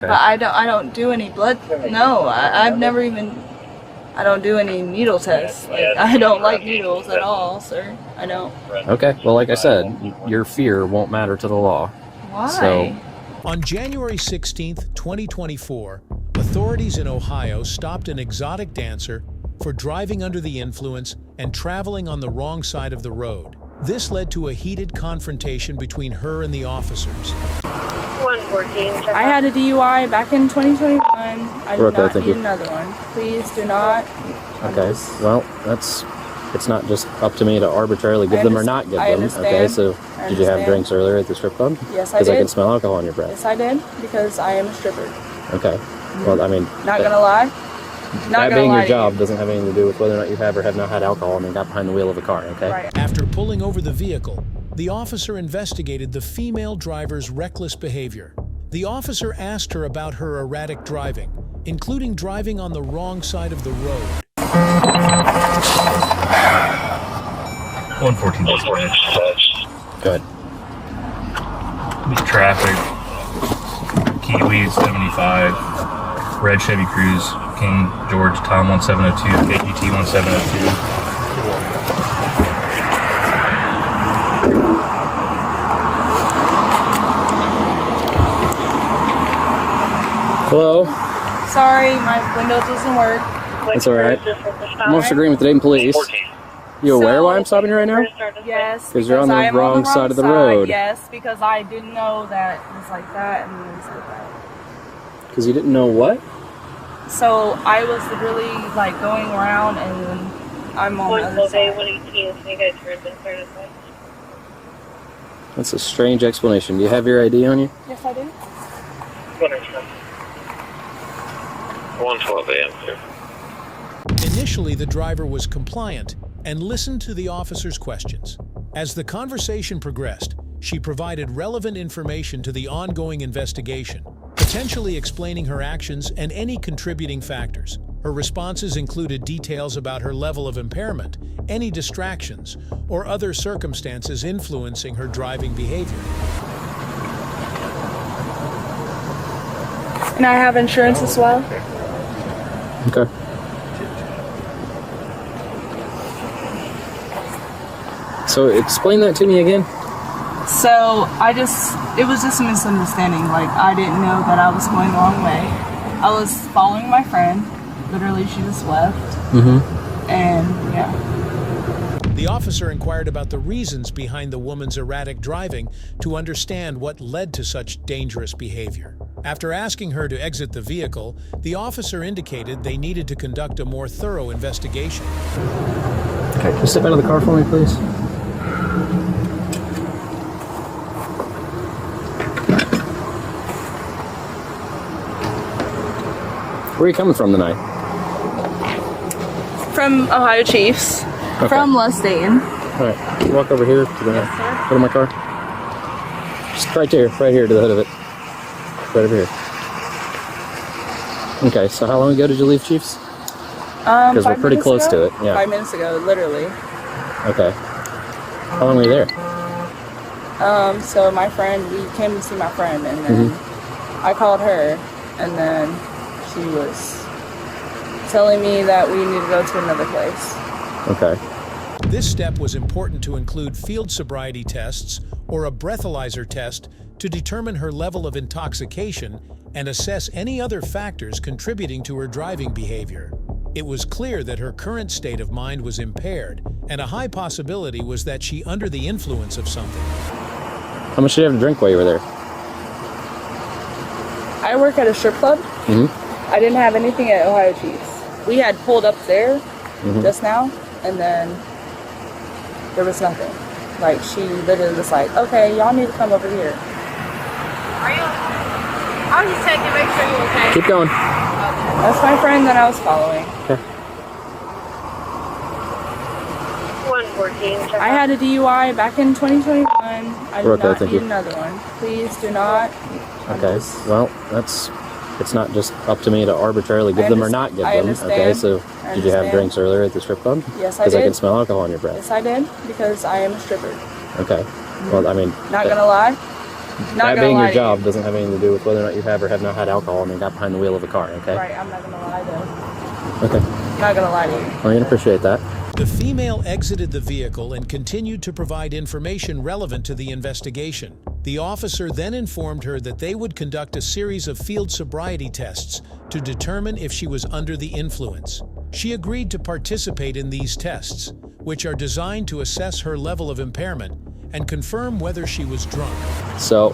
But I don't do any blood. No, I've never even. I don't do any needle tests. Like, I don't like needles at all, sir. I don't. Okay. Well, like I said, your fear won't matter to the law. Why? So, on January 16th, 2024, authorities in Ohio stopped an exotic dancer for driving under the influence and traveling on the wrong side of the road. This led to a heated confrontation between her and the officers. 114. I had a DUI back in 2021. I do not need another one. Please do not. Okay. Well, it's not just up to me to arbitrarily give them or not give them. Okay. So, did you have drinks earlier at the strip club? Yes, I did. Because I can smell alcohol on your breath. Yes, I did. Because I am a stripper. Okay. Well, I mean, not gonna lie. That being your job doesn't have anything to do with whether or not you have or have not had alcohol and got behind the wheel of a car, okay? Right. After pulling over the vehicle, the officer investigated the female driver's reckless behavior. The officer asked her about her erratic driving, including driving on the wrong side of the road. 114. Go ahead. Traffic. Kiwi 75. Red Chevy Cruze. King George Tom 1702. KGT 1702. Hello? Sorry, my window doesn't work. That's alright. I'm also agreeing with the Dayton Police. You aware why I'm stopping you right now? Yes. Because you're on the wrong side of the road. Yes, because I didn't know that it was like that and it was like that. Because you didn't know what? So I was really like going around and I'm on the other side. 118, so you guys heard this certified. That's a strange explanation. Do you have your ID on you? Yes, I do. 112 a.m. sir. Initially, the driver was compliant and listened to the officer's questions. As the conversation progressed, she provided relevant information to the ongoing investigation, potentially explaining her actions and any contributing factors. Her responses included details about her level of impairment, any distractions, or other circumstances influencing her driving behavior. And I have insurance as well. Okay. So explain that to me again. So it was just a misunderstanding. Like, I didn't know that I was going the wrong way. I was following my friend. Literally, she just left. And yeah. The officer inquired about the reasons behind the woman's erratic driving to understand what led to such dangerous behavior. After asking her to exit the vehicle, the officer indicated they needed to conduct a more thorough investigation. Okay, just step out of the car for me, please. Where are you coming from tonight? From Ohio Chiefs. Okay. From Dayton. All right, walk over here to the foot of my car. Just right here to the hood of it. Right over here. Okay, so how long ago did you leave Chiefs? Because we're pretty close to it. Yeah. 5 minutes ago, literally. Okay. How long were you there? So we came to see my friend, and then I called her, and then she was telling me that we need to go to another place. Okay. This step was important to include field sobriety tests or a breathalyzer test to determine her level of intoxication and assess any other factors contributing to her driving behavior. It was clear that her current state of mind was impaired, and a high possibility was that she under the influence of something. How much did you have to drink while you were there? I work at a strip club. I didn't have anything at Ohio Chiefs. We had pulled up there just now, and then there was nothing. Like, she literally was like, okay, y'all need to come over here. Are you? I was just checking to make sure you're okay. Keep going. That's my friend that I was following. Okay. 114. I had a DUI back in 2021. I do not need another one. Please do not. Okay. Well, it's not just up to me to arbitrarily give them or not give them. Okay. So did you have drinks earlier at the strip club? Yes, I did. Because I can smell alcohol on your breath. Yes, I did. Because I am a stripper. Okay. Well, I mean, not gonna lie. That being your job doesn't have anything to do with whether or not you have or have not had alcohol and you got behind the wheel of a car, okay? Right, I'm not gonna lie though. Okay. Not gonna lie to you. I can appreciate that. The female exited the vehicle and continued to provide information relevant to the investigation. The officer then informed her that they would conduct a series of field sobriety tests to determine if she was under the influence. She agreed to participate in these tests, which are designed to assess her level of impairment and confirm whether she was drunk. So,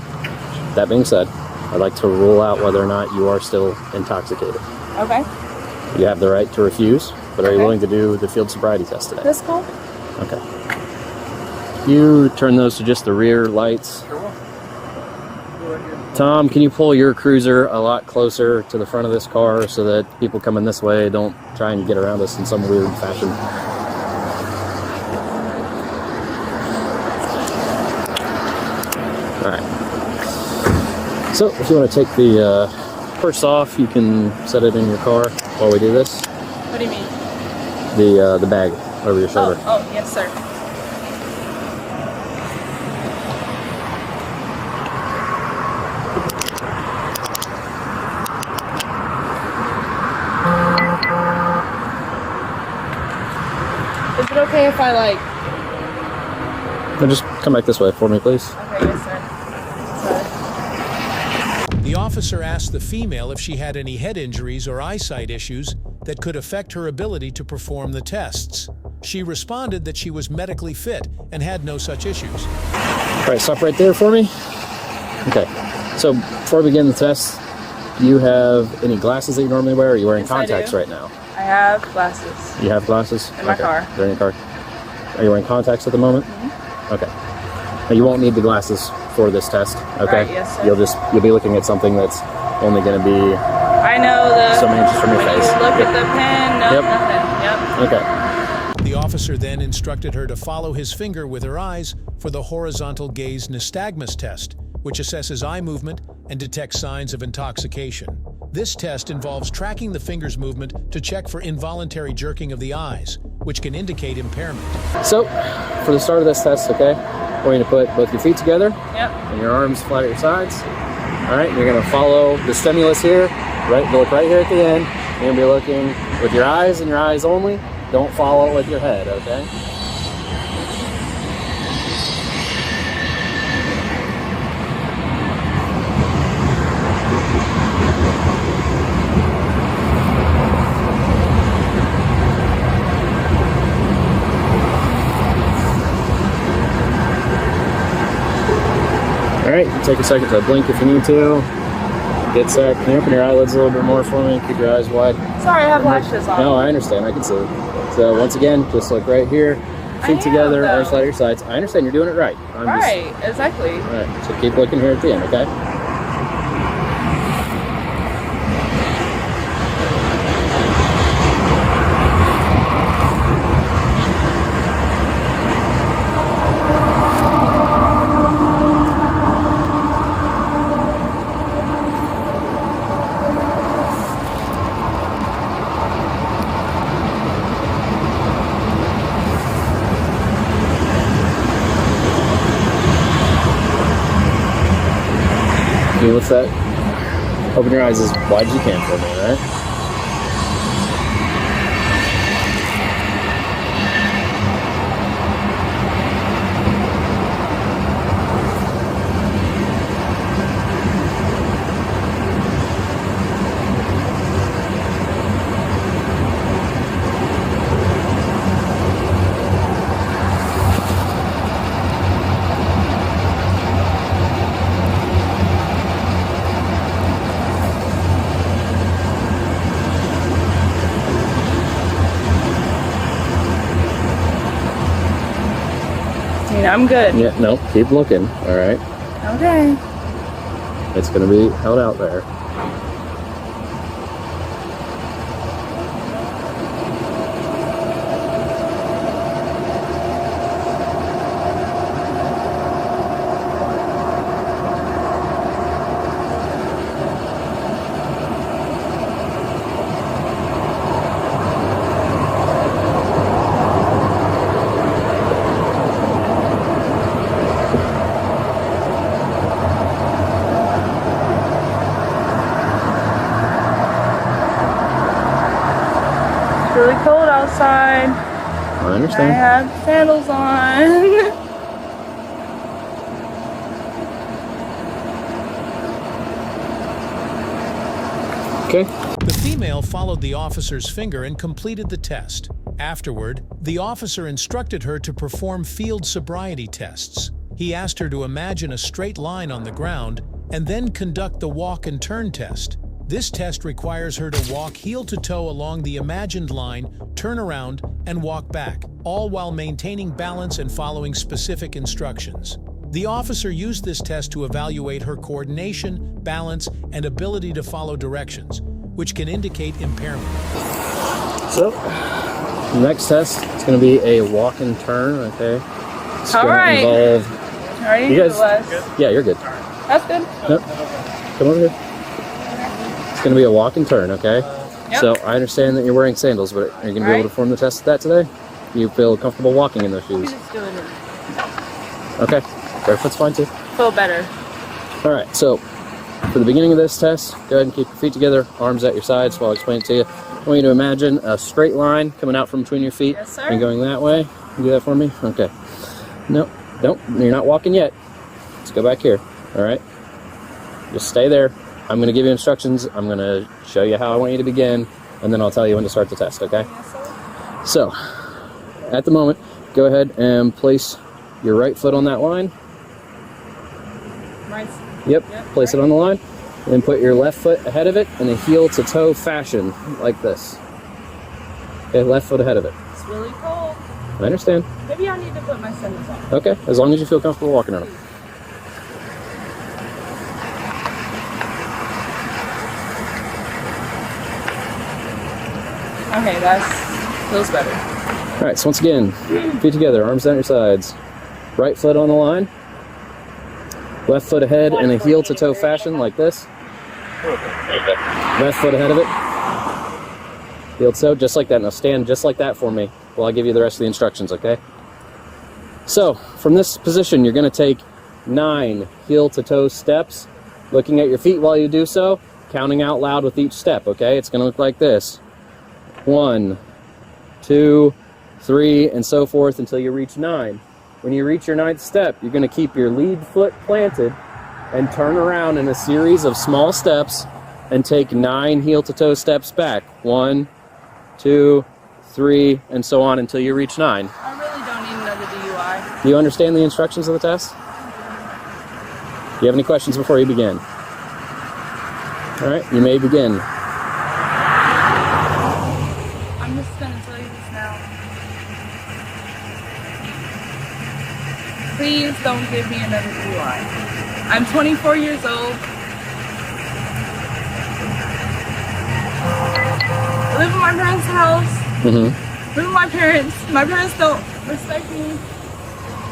that being said, I'd like to rule out whether or not you are still intoxicated. Okay. You have the right to refuse, but are you willing to do the field sobriety test today? That's cool. Okay. You turn those to just the rear lights. Tom, can you pull your cruiser a lot closer to the front of this car so that people coming this way don't try and get around us in some weird fashion? Alright. So, if you want to take the purse off, you can set it in your car while we do this. What do you mean? The bag over your shoulder. Oh, yes, sir. Is it okay if I Now just come back this way for me, please. Okay, yes, sir. Sorry. The officer asked the female if she had any head injuries or eyesight issues that could affect her ability to perform the tests. She responded that she was medically fit and had no such issues. All right, stop right there for me. Okay, so before we begin the test, do you have any glasses that you normally wear, or are you wearing contacts right now? I have glasses. You have glasses? In my car. They're in your car. Are you wearing contacts at the moment? Okay. Now you won't need the glasses for this test, okay? Right, yes, sir. You'll be looking at something that's only going to be I know the so many inches from your when face. you look at the pen, no, Yep. nothing. Yep. Okay. The officer then instructed her to follow his finger with her eyes for the horizontal gaze nystagmus test, which assesses eye movement and detects signs of intoxication. This test involves tracking the finger's movement to check for involuntary jerking of the eyes, which can indicate impairment. So, for the start of this test, okay, we're going to put both your feet together Yep. and your arms flat at your sides. All right, you're going to follow the stimulus here. Right, look right here at the end. You're going to be looking with your eyes and your eyes only. Don't follow it with your head, okay? All right, take a second to blink if you need to. Get set. Can you open your eyelids a little bit more for me? Keep your eyes wide. Sorry, I have lashes on. No, I understand. I can see. So once again, just look right here. Feet together, arms flat at your sides. I understand you're doing it right. Right, exactly. All right, so keep looking here at the end, okay? Okay, what's that? Open your eyes as wide as you can for me, all right? I'm good. Yeah, no, keep looking, all right? Okay. It's going to be held out there. really cold outside. I I understand. have sandals on. Okay. The female followed the officer's finger and completed the test. Afterward, the officer instructed her to perform field sobriety tests. He asked her to imagine a straight line on the ground and then conduct the walk and turn test. This test requires her to walk heel to toe along the imagined line, turn around, and walk back, all while maintaining balance and following specific instructions. The officer used this test to evaluate her coordination, balance, and ability to follow directions, which can indicate impairment. So, the next test is going to be a walk and turn, okay? It's All going right. to involve... Already You knew it guys- was. Yeah, you're good. That's good. Nope. Come over here. It's going to be a walk and turn, okay? Yep. So, I understand that you're wearing sandals, but are you going to be able to perform the test of that today? Do you feel comfortable walking in those shoes? Just doing it. Okay. Barefoot's fine too. Feel better. All right, so for the beginning of this test, go ahead and keep your feet together, arms at your sides while I explain it to you. I want you to imagine a straight line coming out from between your feet Yes, sir. and going that way. You do that for me? Okay. No, don't. You're not walking yet. Let's go back here. All right. Just stay there. I'm going to give you instructions. I'm going to show you how I want you to begin, and then I'll tell you when to start the test, okay? Yes, sir. So, at the moment, go ahead and place your right foot on that line. Right. Yep, Yep, place it on the line. Then put your left foot ahead of it in a heel to toe fashion, like this. Okay, left foot ahead of it. It's really cold. I understand. Maybe I need to put my sandals on. Okay, as long as you feel comfortable walking on them. Okay, that feels better. All right, so once again, feet together, arms down your sides. Right foot on the line. Left foot ahead in a heel to toe fashion, like this. Left foot ahead of it. Heel to toe, just like that. Now stand just like that for me while I give you the rest of the instructions, okay? So, from this position, you're going to take 9 heel to toe steps, looking at your feet while you do so, counting out loud with each step, okay? It's going to look like this. 1, 2, 3, and so forth until you reach 9. When you reach your 9th step, you're going to keep your lead foot planted and turn around in a series of small steps and take 9 heel to toe steps back. 1, 2, 3, and so on until you reach 9. I really don't need another DUI. Do you understand the instructions of the test? Do you have any questions before you begin? All right, you may begin. I'm just gonna tell you this now. Please don't give me another DUI. I'm 24 years old. I live in my parents' house. Mm-hmm. Live with my parents. My parents don't respect me.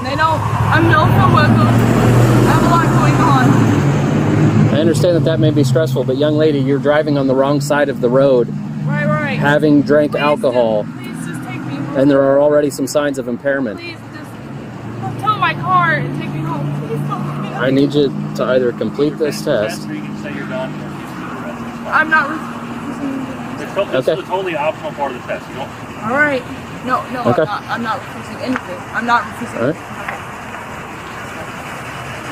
They don't. I'm no for welcome. I have a lot going on. I understand that that may be stressful, but young lady, you're driving on the wrong side of the road, Right. having drank alcohol, Please just take me home. and there are already some signs of impairment. Please just tow my car and take me home. Please don't leave me. I need you to either complete this test. Or you can say you're done or refuse to do the rest. I'm not refusing. This Okay. is a totally optional part of the test. You don't. All right. No, Okay. I'm not refusing anything. I'm not refusing All right. anything. Okay.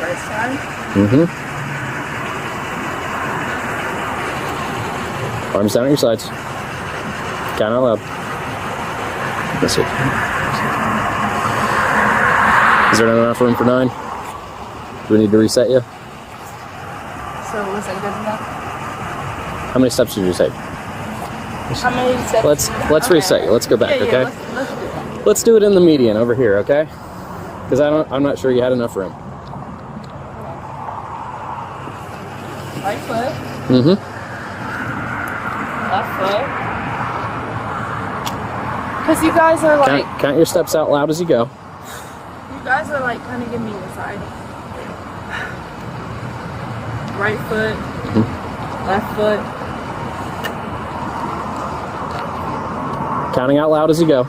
Right side. Mm-hmm. Arms down at your sides. Count out loud. That's it. Is there not enough room for 9? Do we need to reset you? So was it good enough? How many steps did you take? How many steps? Let's reset you. Let's go back, Yeah, okay? let's do that. Let's do it in the median over here, okay? Because I'm not sure you had enough room. Right foot. Mm-hmm. Left foot. Because you guys are like, Count your steps out loud as you go. you guys are like kind of giving me the side. Right foot. Left foot. Counting out loud as you go.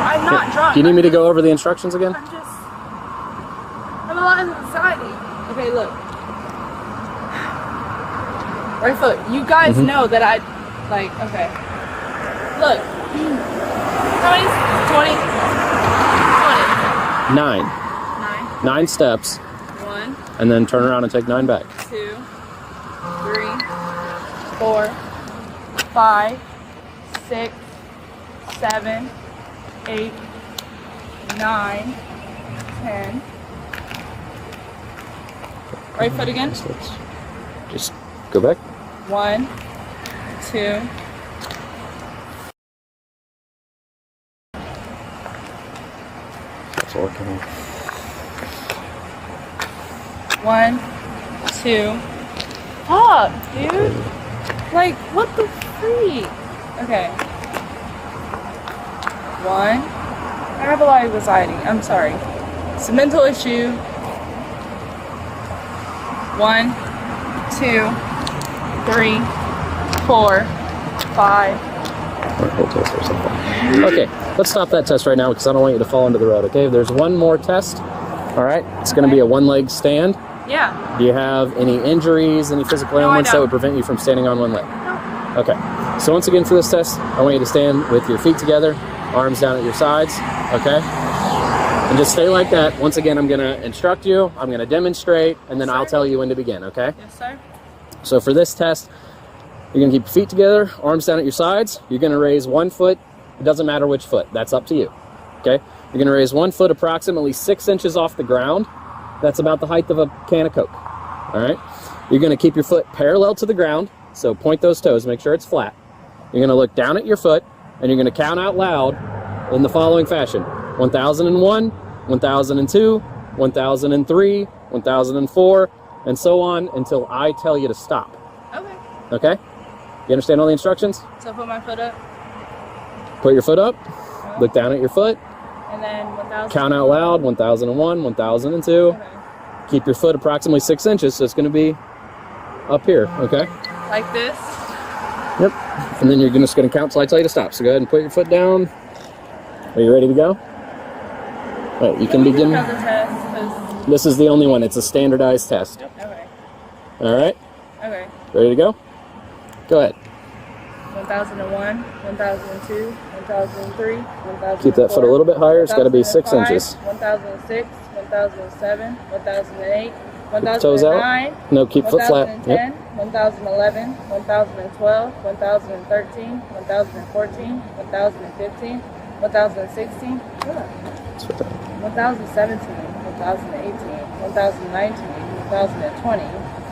I'm not drunk. Do you need me to go over the instructions again? I'm have a lot of anxiety. Okay, look. Right foot. You guys know that I, like, okay. Look. How many? 20? 9. 9. 9 steps. 1, And then turn around and take 9 back. 2, 3, 4, 5, 6, 7, 8, 9, 10. Right foot again. Just go back. 1, 2. That's all I can. 1, 2. Fuck, dude. Like, what the freak? Okay. 1. I have a lot of anxiety. I'm sorry. It's a mental issue. 1, 2, 3, 4, 5. Okay, let's stop that test right now because I don't want you to fall into the road, okay? There's one more test, all right? It's going to be a one-leg stand. Yeah. Do you have any injuries, any physical ailments that would prevent you from standing on one leg? No. Okay, so once again for this test, I want you to stand with your feet together, arms down at your sides, okay? And just stay like that. Once again, I'm going to instruct you, I'm going to demonstrate, and then I'll tell you when to begin, okay? Yes, sir. So for this test, you're going to keep your feet together, arms down at your sides. You're going to raise one foot. It doesn't matter which foot. That's up to you. Okay? You're going to raise one foot approximately 6 inches off the ground. That's about the height of a can of Coke. All right? You're going to keep your foot parallel to the ground. So point those toes. Make sure it's flat. You're going to look down at your foot, and you're going to count out loud in the following fashion. 1001, 1002, 1003, 1004, and so on until I tell you to stop. Okay. Okay? You understand all the instructions? So put my foot up. Put your foot up, look down at your foot, And then 1,000. count out loud, 1001, 1002. Okay. Keep your foot approximately 6 inches, so it's going to be up here, okay? Like this. Yep. And then you're just going to count till I tell you to stop. So go ahead and put your foot down. Are you ready to go? All right, you can begin. Another test, 'cause- This is the only one. It's a standardized test. Okay. All right? Okay. Ready to go? Go ahead. 1001, 1002, 1003, 1004. Keep that foot a little bit higher. It's got to be 6 inches. 1006, 1007, 1008, Toes out. 1009. No, keep foot flat. 1010, Yep. 1011, 1012, 1013, 1014, 1015, 1016, 1017, 1018, 1019, 1020,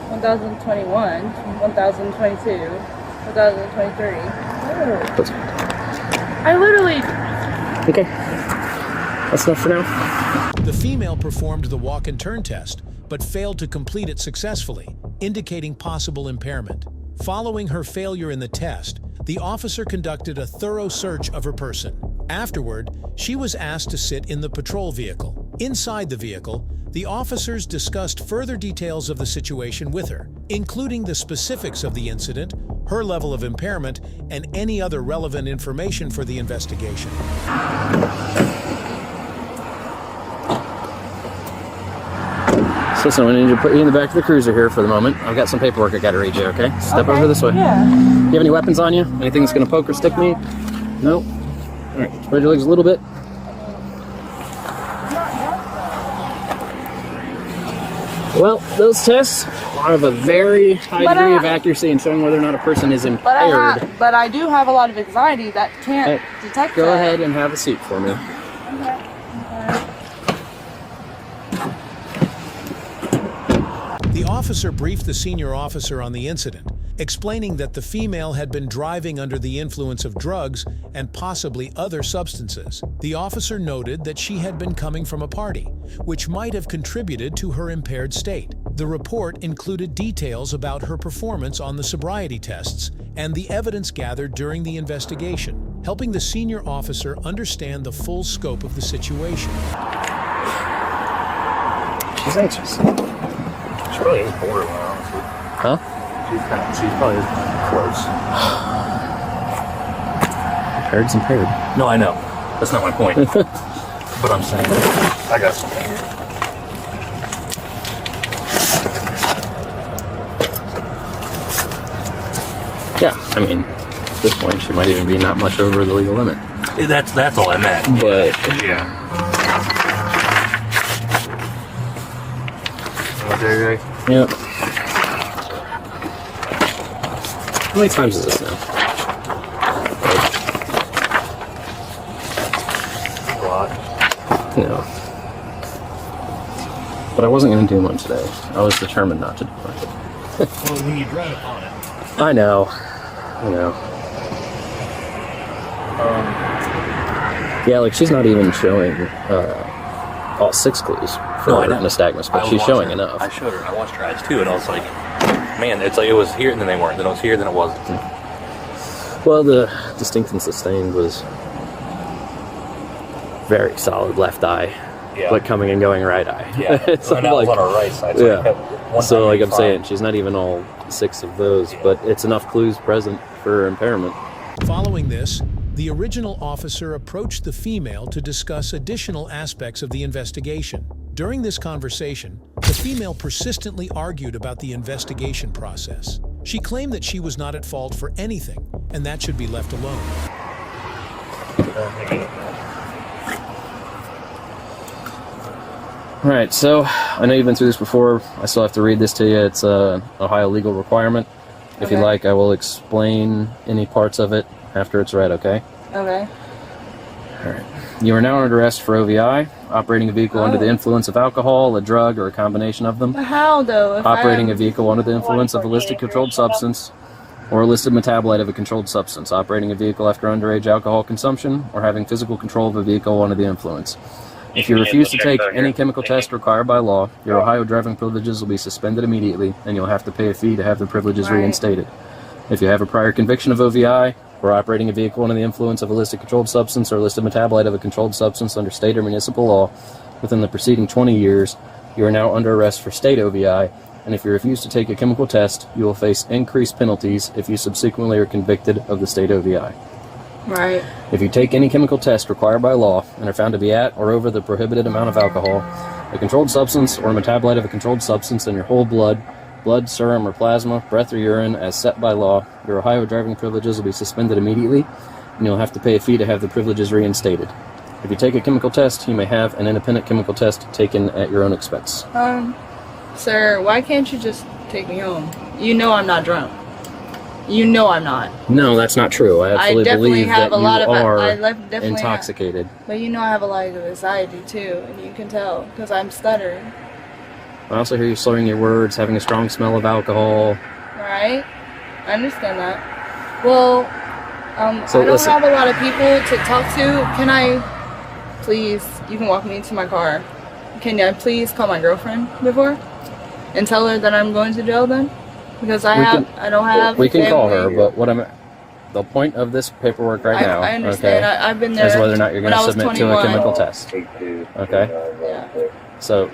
1021, 1022, 2023. I literally... Okay. That's enough for now. The female performed the walk and turn test, but failed to complete it successfully, indicating possible impairment. Following her failure in the test, the officer conducted a thorough search of her person. Afterward, she was asked to sit in the patrol vehicle. Inside the vehicle, the officers discussed further details of the situation with her, including the specifics of the incident, her level of impairment, and any other relevant information for the investigation. So listen, I need to put you in the back of the cruiser here for the moment. I've got some paperwork I got to read you, okay? Step over this way. Yeah. Do you have any weapons on you? Anything that's going to poke or stick me? No? All right, spread your legs a little bit. Well, those tests are of a very high degree of accuracy in showing whether or not a person is impaired. But I do have a lot of anxiety that can't detect Go that. ahead and have a seat for me. The officer briefed the senior officer on the incident, explaining that the female had been driving under the influence of drugs and possibly other substances. The officer noted that she had been coming from a party, which might have contributed to her impaired state. The report included details about her performance on the sobriety tests and the evidence gathered during the investigation, helping the senior officer understand the full scope of the situation. She's anxious. She really is borderline, honestly. Huh? She's probably close. Impaired's impaired. No, I know. That's not my point. But I'm saying, I got something here. Yeah, I mean, at this point, she might even be not much over the legal limit. That's all I meant. But yeah. Okay, yep. How many times is this now? A lot. No. But I wasn't going to do one today. I was determined not to do one. Well, when you drive upon it. I know. Yeah, like she's not even showing all 6 clues for nystagmus, but she's showing enough. I showed her, and I watched her eyes too, and I was like, man, it's like it was here, and then they weren't. Then it was here, then it wasn't. Well, the distinct and sustained was very solid left eye, but coming and going right eye. Yeah, so and that was on her right side. So so like I'm saying, she's not even all 6 of those, but it's enough clues present for impairment. Following this, the original officer approached the female to discuss additional aspects of the investigation. During this conversation, the female persistently argued about the investigation process. She claimed that she was not at fault for anything, and that should be left alone. All right, so I know you've been through this before. I still have to read this to you. It's an Ohio legal requirement. If you like, I will explain any parts of it after it's read, okay? Okay. All right. You are now under arrest for OVI, operating a vehicle under the influence of alcohol, a drug, or a combination of them. But how, though? Operating a vehicle under the influence of a listed controlled substance or a listed metabolite of a controlled substance. Operating a vehicle after underage alcohol consumption or having physical control of a vehicle under the influence. If you refuse to take any chemical test required by law, your Ohio driving privileges will be suspended immediately, and you'll have to pay a fee to have the privileges reinstated. If you have a prior conviction of OVI, or operating a vehicle under the influence of a listed controlled substance or a listed metabolite of a controlled substance under state or municipal law within the preceding 20 years, you are now under arrest for state OVI, and if you refuse to take a chemical test, you will face increased penalties if you subsequently are convicted of the state OVI. Right. If you take any chemical test required by law and are found to be at or over the prohibited amount of alcohol, a controlled substance or a metabolite of a controlled substance in your whole blood, serum, or plasma, breath, or urine as set by law, your Ohio driving privileges will be suspended immediately, and you'll have to pay a fee to have the privileges reinstated. If you take a chemical test, you may have an independent chemical test taken at your own expense. Sir, why can't you just take me home? You know I'm not drunk. You know I'm not. No, that's not true. I absolutely believe that you are intoxicated. But you know I have a lot of anxiety too, and you can tell because I'm stuttering. I also hear you slurring your words, having a strong smell of alcohol. Right? I understand that. Well, so I don't have a lot of people to talk to. Can I, please, you can walk me to my car. Can I please call my girlfriend before and tell her that I'm going to jail then? Because I don't have. We can call her, but the point of this paperwork now. I understand. Okay, I've been there. is whether or not you're going to submit to a chemical test. Okay. Yeah. So,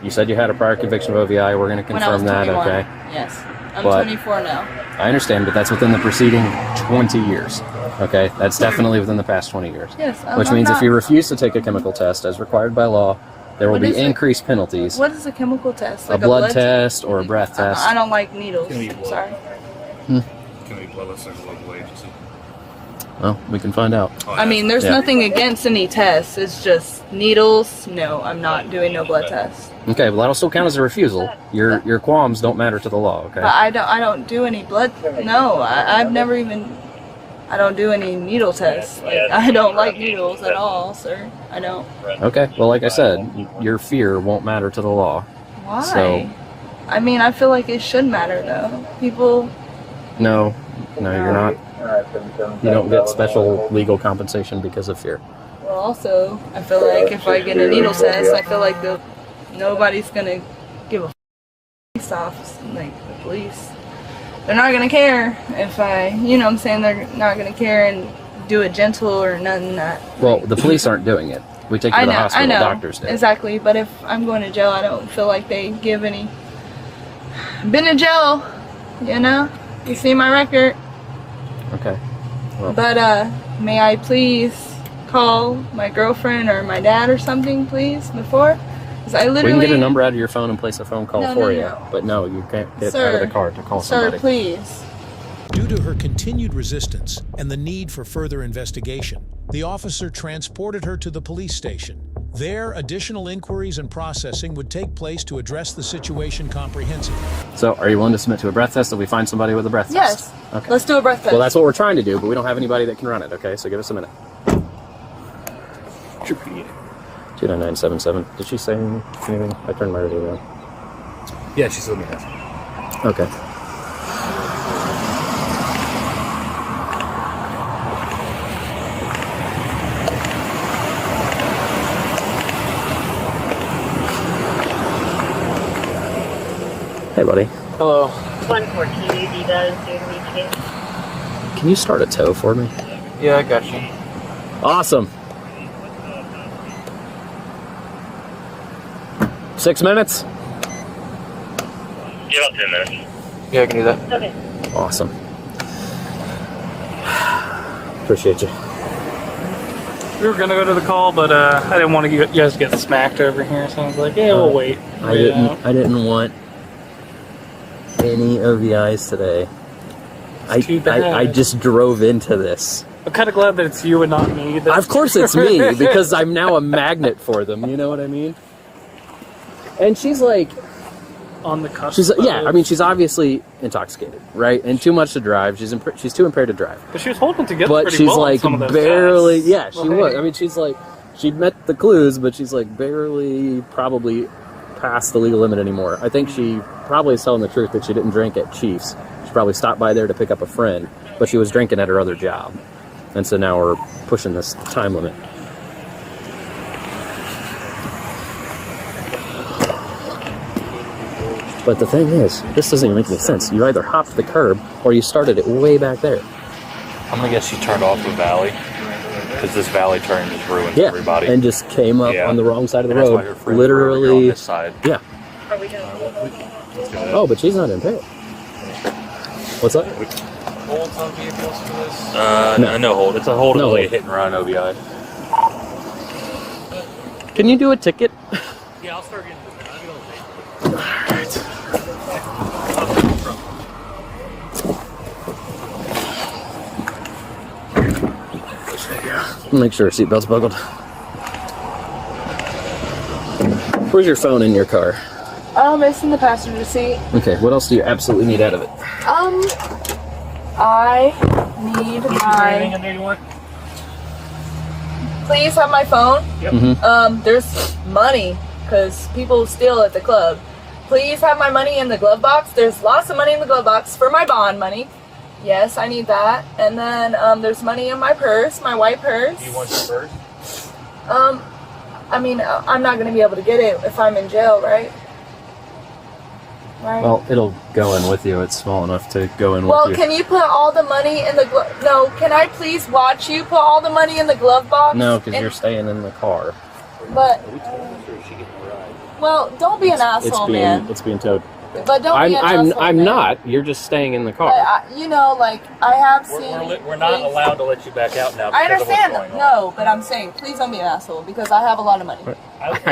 you said you had a prior conviction of OVI. We're going to confirm that. Okay. Yes. I'm 24 now. I understand, but that's within the preceding 20 years. Okay, that's definitely within the past 20 years. Yes. Which means if you refuse to take a chemical test as required by law, there will be increased penalties. What is a chemical test? Like a blood test or a breath test? I don't like needles. Sorry. Can we bloodless like a local agency? Well, we can find out. I mean, there's nothing against any tests. It's just needles. No, I'm not doing no blood tests. Okay, well that'll still count as a refusal. Your qualms don't matter to the law. Okay. But I don't do any blood. No, I've never even. I don't do any needle tests. Like, I don't like needles at all, sir. I don't. Okay, well, like I said, your fear won't matter to the law. Why? So, I mean, I feel like it should matter, though. People. No, you're not. You don't get special legal compensation because of fear. Well, also, I feel like if I get a needle test, I feel like nobody's gonna give a police officer, like the police. They're not gonna care if you know what I'm saying, they're not gonna care and do it gentle or nothing that. Well, the police aren't doing it. We take you to the hospital, doctors do. Exactly, but if I'm going to jail, I don't feel like they give any. Been in jail, you know? You see my record. Okay. Well. But, may I please call my girlfriend or my dad or something, please, before? Because I literally... We can get a number out of your phone and place a phone call for you. But no, you can't get out of the car to call somebody. Sir, please. Due to her continued resistance and the need for further investigation, the officer transported her to the police station. There, additional inquiries and processing would take place to address the situation comprehensively. So, are you willing to submit to a breath test if we find somebody with a breath Yes. test? Okay. Let's do a breath test. Well, that's what we're trying to do, but we don't have anybody that can run it, okay? So give us a minute. 29977. Did she say anything? I turned my radio down. Yeah, she said me that. Okay. Hey, buddy. Hello. 114, he does do reach it. Can you start a tow for me? Yeah, I got you. Awesome. 6 minutes? Yeah, about 10 minutes. Yeah, I can do that. Okay. Awesome. Appreciate you. We were gonna go to the call, but I didn't want to you guys get smacked over here, so I was like, yeah, we'll wait. I didn't want any of the eyes today. Too bad. I just drove into this. I'm kind of glad that it's you and not me. Of course it's me, because I'm now a magnet for them, you know what I mean? And she's like, on the cusp. she's of yeah, it. I mean, she's obviously intoxicated, right? And too much to drive. She's too impaired to drive. But she was holding together But pretty she's well on like some of those barely, tests. yeah, she Like, was. I mean, she's like, she met the clues, but she's like barely probably past the legal limit anymore. I think she probably is telling the truth that she didn't drink at Chief's. She probably stopped by there to pick up a friend, but she was drinking at her other job. And so now we're pushing this time limit. But the thing is, this doesn't even make any sense. You either hopped the curb or you started it way back there. I'm gonna guess she turned off the valley because this valley turn just ruins Yeah, everybody. and just came up Yeah. on the wrong side of the And that's why road. her friends were over here on Literally, this side. yeah. Are we done? Oh, but she's not impaired. What's that? Holds on vehicles for this? No. No hold. It's a hold No only hold. hit and run OBI. Can you do a ticket? Yeah, I'll start getting Make sure her seatbelt's buckled. Where's your phone in your car? It's in the passenger seat. Okay, what else do you absolutely need out of it? I need my. Please have my phone. There's money because people steal at the club. Please have my money in the glove box. There's lots of money in the glove box for my bond money. Yes, I need that. And then there's money in my purse, my white purse. Do you want your purse? I mean, I'm not gonna be able to get it if I'm in jail, right? Right. Well, it'll go in with you. It's small enough to go in Well, with you. can you put all the money in the glove? No, can I please watch you put all the money in the glove box? No, because And- you're staying in the car. But well, don't be an asshole, man. It's being towed. But don't be an asshole, I'm man. not. You're just staying in the car. You know, like I have seen. We're not please- allowed to let you back out now. I because of what's understand. going on. No, but I'm saying, please don't be an asshole because I have a lot of money.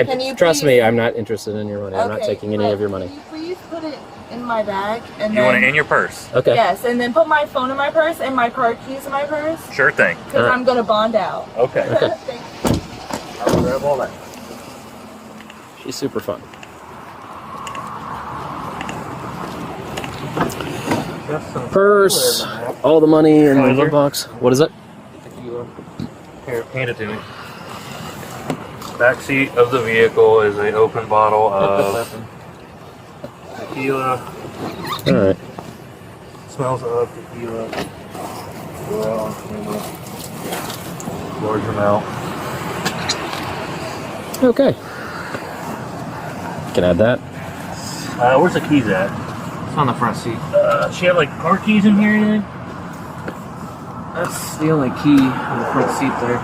Can you Trust please- me, I'm not interested in your money. I'm not Okay, taking any but of your money. Can you please put it in my bag and You then? want it in your purse? Okay. Yes, and then put my phone in my purse and my car keys in my purse Sure thing. because Alright. I'm gonna bond out. Okay. Okay. Thank you. I'll grab all that. She's super fun. Purse, all the money in the glove box. What is it? Here, hand it to me. Back seat of the vehicle is an open bottle of tequila. All right. Smells of tequila. Large amount. Okay. Can add that. Where's the keys at? It's on the front seat. She have like car keys in here or anything? That's the only key on the front seat there.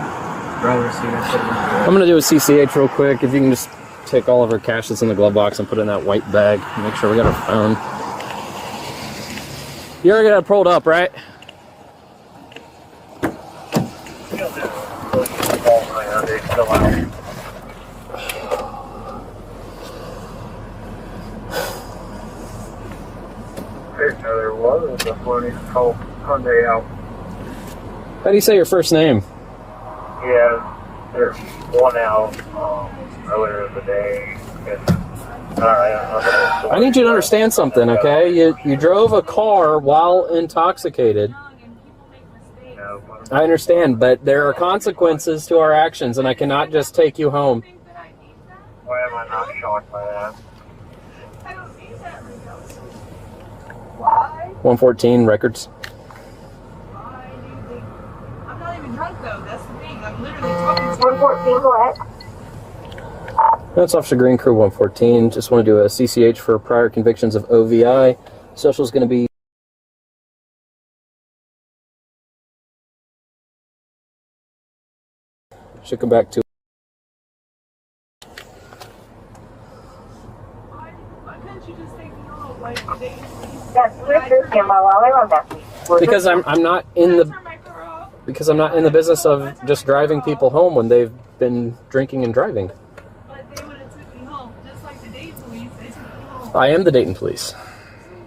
Driver's seat. I'm gonna do a CCH real quick. If you can just take all of her cash that's in the glove box and put it in that white bag. Make sure we got her phone. You already got it pulled up, right? There was a funny call. Sunday out. How do you say your first name? Yeah, there's one out earlier in the day. I need you to understand something, okay? You drove a car while intoxicated. I understand, but there are consequences to our actions, and I cannot just take you home. Why am I not shocked by that? 114 records. I'm not even drunk though. That's the thing. I'm literally talking to 114 what? That's Officer Green, Crew 114. Just want to do a CCH for prior convictions of OVI. Social is going to be... Should come back to... why couldn't you just take me home like today? That's Because I'm not in the... Because I'm not in the business of just driving people home when they've been drinking and driving. But they would have took me home, just like the Dayton police. They took me home. I am the Dayton police. So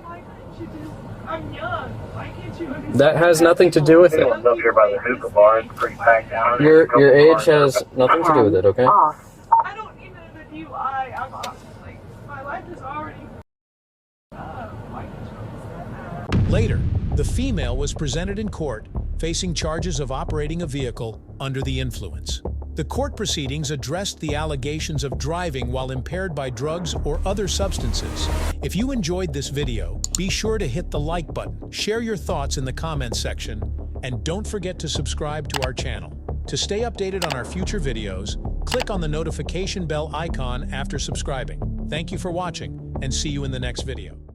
why couldn't you just? I'm young. Why can't you understand? That has nothing to do with it. Up here by the hookah bar, it's pretty packed down. Your age has nothing to do with it, okay? I don't even know the DUI. I'm like, my life is already. Why can't you understand that? Later, the female was presented in court facing charges of operating a vehicle under the influence. The court proceedings addressed the allegations of driving while impaired by drugs or other substances. If you enjoyed this video, be sure to hit the like button, share your thoughts in the comments section, and don't forget to subscribe to our channel. To stay updated on our future videos, click on the notification bell icon after subscribing. Thank you for watching, and see you in the next video.